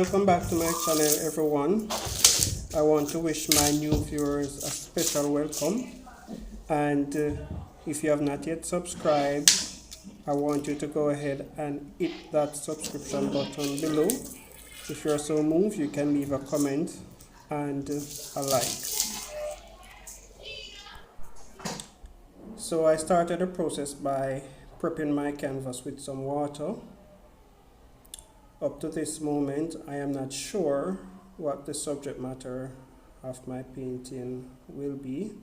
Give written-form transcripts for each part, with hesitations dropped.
Welcome back to my channel, everyone. I want to wish my new viewers a special welcome, and if you have not yet subscribed, I want you to go ahead and hit that subscription button below. If you're so moved, you can leave a comment and a like. So I started the process by prepping my canvas with some water. Up to this moment, I am not sure what the subject matter of my painting will be.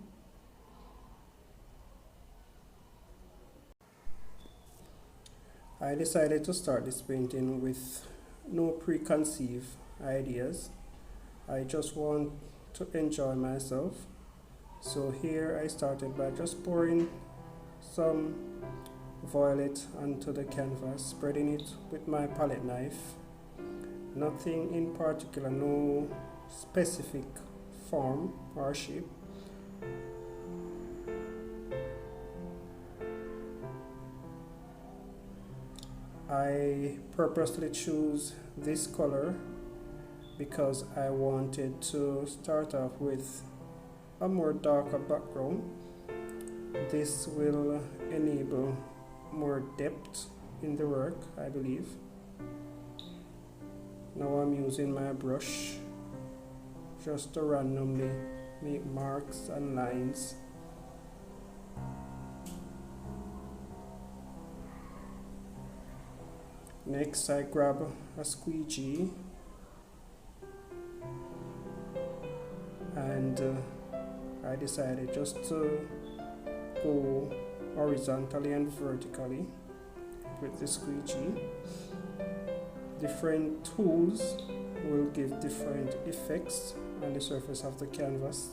I decided to start this painting with no preconceived ideas. I just want to enjoy myself. So here I started by just pouring some violet onto the canvas, spreading it with my palette knife. Nothing in particular, no specific form or shape. I purposely choose this color because I wanted to start off with a more darker background. This will enable more depth in the work, I believe. Now I'm using my brush just to randomly make marks and lines. Next, I grab a squeegee and I decided just to go horizontally and vertically with the squeegee. Different tools will give different effects on the surface of the canvas.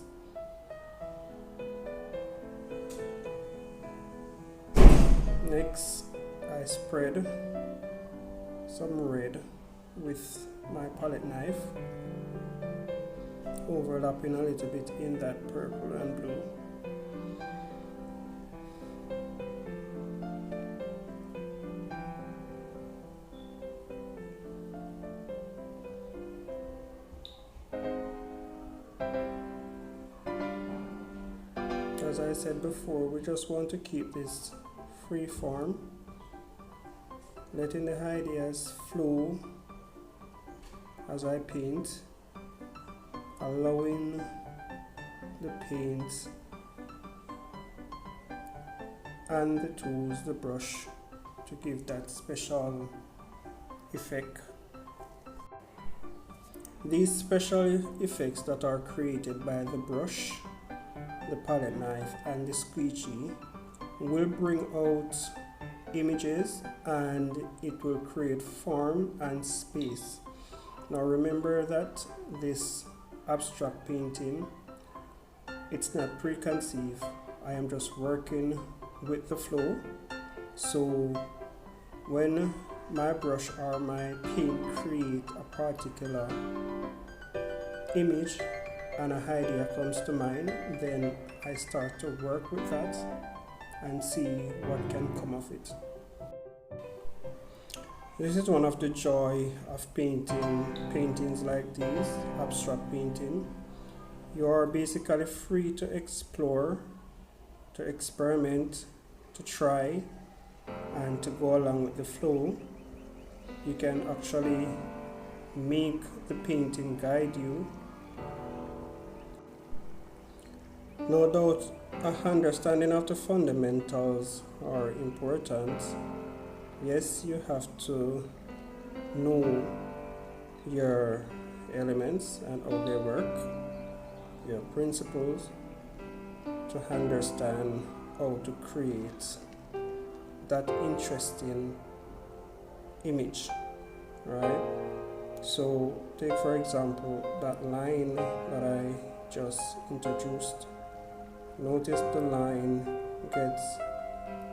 Next, I spread some red with my palette knife, overlapping a little bit in that purple and blue. As I said before, we just want to keep this free form, letting the ideas flow as I paint, allowing the paint and the tools, the brush, to give that special effect. These special effects that are created by the brush, the palette knife and the squeegee will bring out images and it will create form and space. Now remember that this abstract painting, it's not preconceived. I am just working with the flow. So when my brush or my paint create a particular image and an idea comes to mind, then I start to work with that and see what can come of it. This is one of the joy of paintings like these, abstract painting. You are basically free to explore, to experiment, to try, and to go along with the flow. You can actually make the painting guide you. No doubt, a understanding of the fundamentals are important. Yes, you have to know your elements and how they work, your principles, to understand how to create that interesting image, right? So take for example that line that I just introduced. Notice the line gets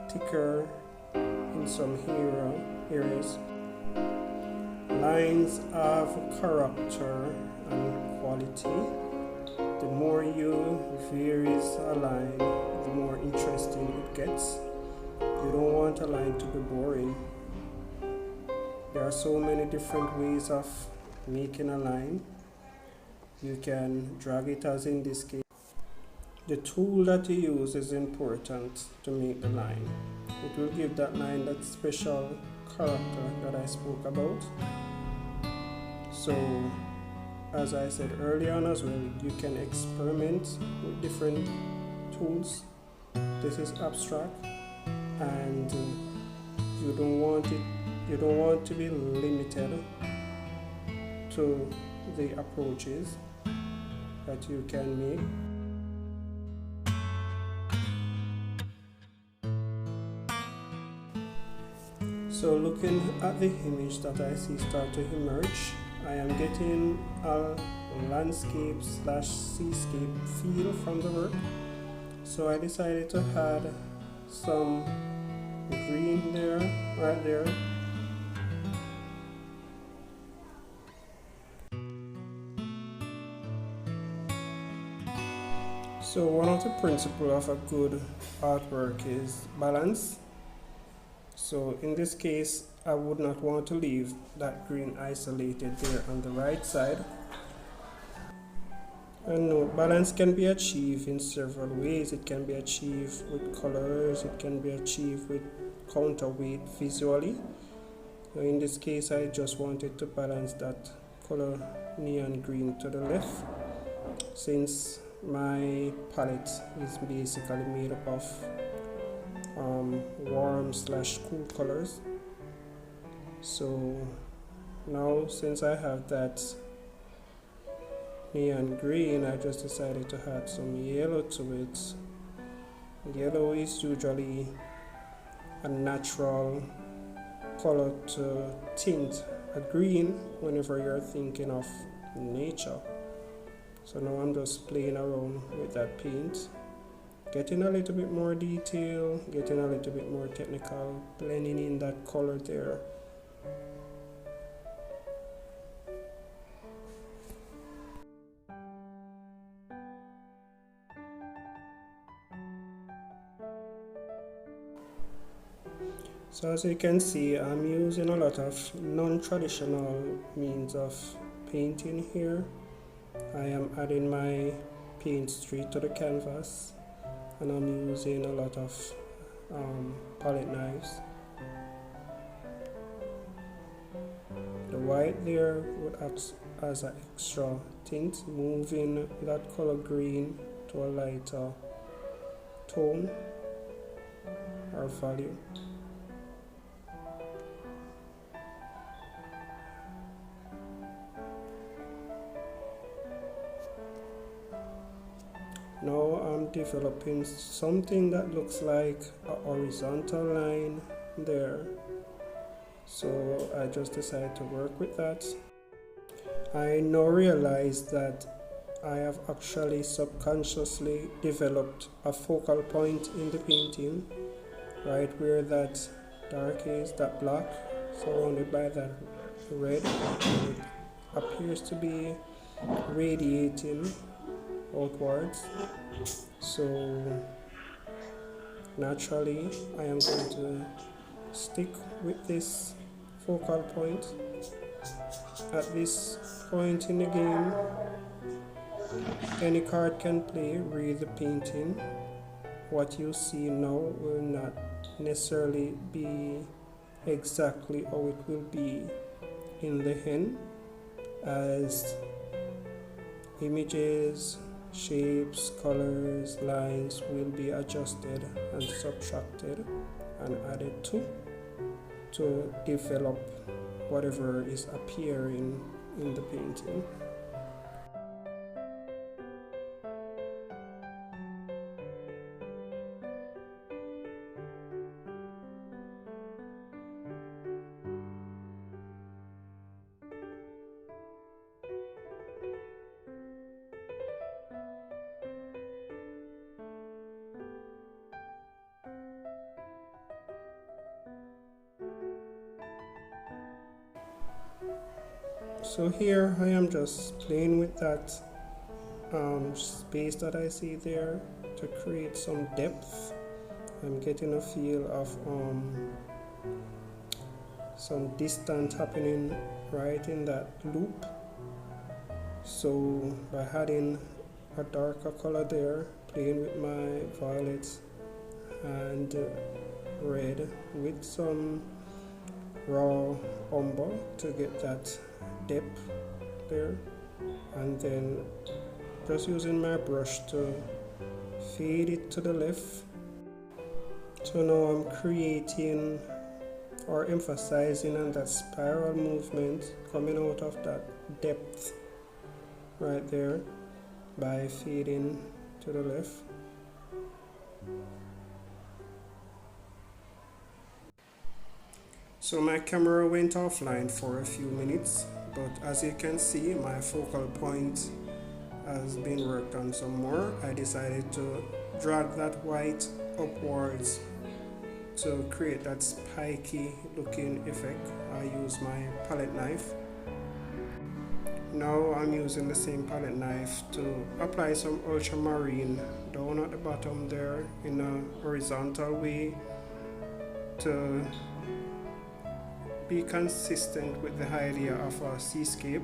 thicker in some areas. Lines have character and quality. The more you varies a line, the more interesting it gets. You don't want a line to be boring. There are so many different ways of making a line, you can drag it, as in this case. The tool that you use is important to make the line. It will give that line that special character that I spoke about. So, as I said earlier on as well, you can experiment with different tools. This is abstract, and you don't want to be limited to the approaches that you can make. So looking at the image that I see start to emerge, I am getting a landscape / seascape feel from the work. So I decided to add some green there, right there. So one of the principles of a good artwork is balance. So in this case, I would not want to leave that green isolated there on the right side. And note, balance can be achieved in several ways. It can be achieved with colors, it can be achieved with counterweight visually. So in this case, I just wanted to balance that color neon green to the left, since my palette is basically made up of warm / cool colors. So now, since I have that neon green, I just decided to add some yellow to it. Yellow is usually a natural color to tint a green whenever you're thinking of nature. So now I'm just playing around with that paint, getting a little bit more detail, getting a little bit more technical, blending in that color there. So as you can see, I'm using a lot of non-traditional means of painting here. I am adding my paint straight to the canvas, and I'm using a lot of palette knives. The white there would act as an extra tint, moving that color green to a lighter tone or value. Now I'm developing something that looks like a horizontal line there. So I just decided to work with that. I now realize that I have actually subconsciously developed a focal point in the painting, right where that dark is, that black, surrounded by that red. It appears to be radiating outwards. So naturally I am going to stick with this focal point. At this point in the game, any card can play, read the painting. What you see now will not necessarily be exactly how it will be in the end, as images, shapes, colors, lines will be adjusted and subtracted and added to develop whatever is appearing in the painting. So here I am just playing with that space that I see there to create some depth. I'm getting a feel of some distance happening right in that loop. So by adding a darker color there, playing with my violets and red with some raw umber to get that depth there, and then just using my brush to fade it to the left. So now I'm creating or emphasizing on that spiral movement coming out of that depth right there by fading to the left. So my camera went offline for a few minutes, but as you can see, my focal point has been worked on some more. I decided to drag that white upwards to create that spiky looking effect. I use my palette knife. Now I'm using the same palette knife to apply some ultramarine down at the bottom there in a horizontal way to be consistent with the idea of a seascape.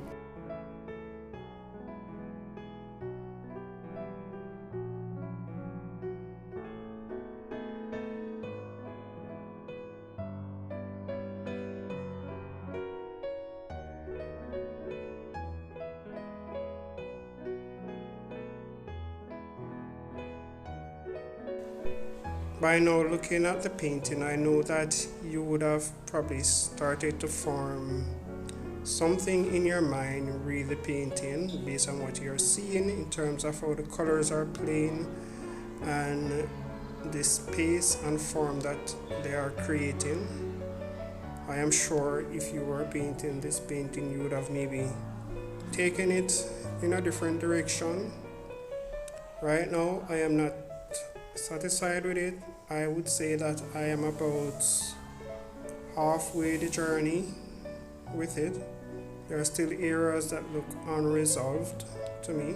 By now, looking at the painting, I know that you would have probably started to form something in your mind with the painting based on what you're seeing in terms of how the colors are playing and the space and form that they are creating. I am sure if you were painting this painting, you would have maybe taken it in a different direction. Right now, I am not satisfied with it. I would say that I am about halfway the journey with it. There are still areas that look unresolved to me.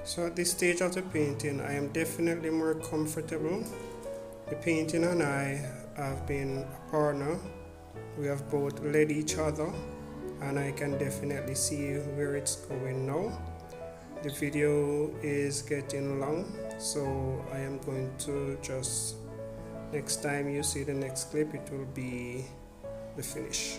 So at this stage of the painting, I am definitely more comfortable. The painting and I have been a partner. We have both led each other, and I can definitely see where it's going now. The video is getting long, so I am going to just, next time you see the next clip, it will be the finish.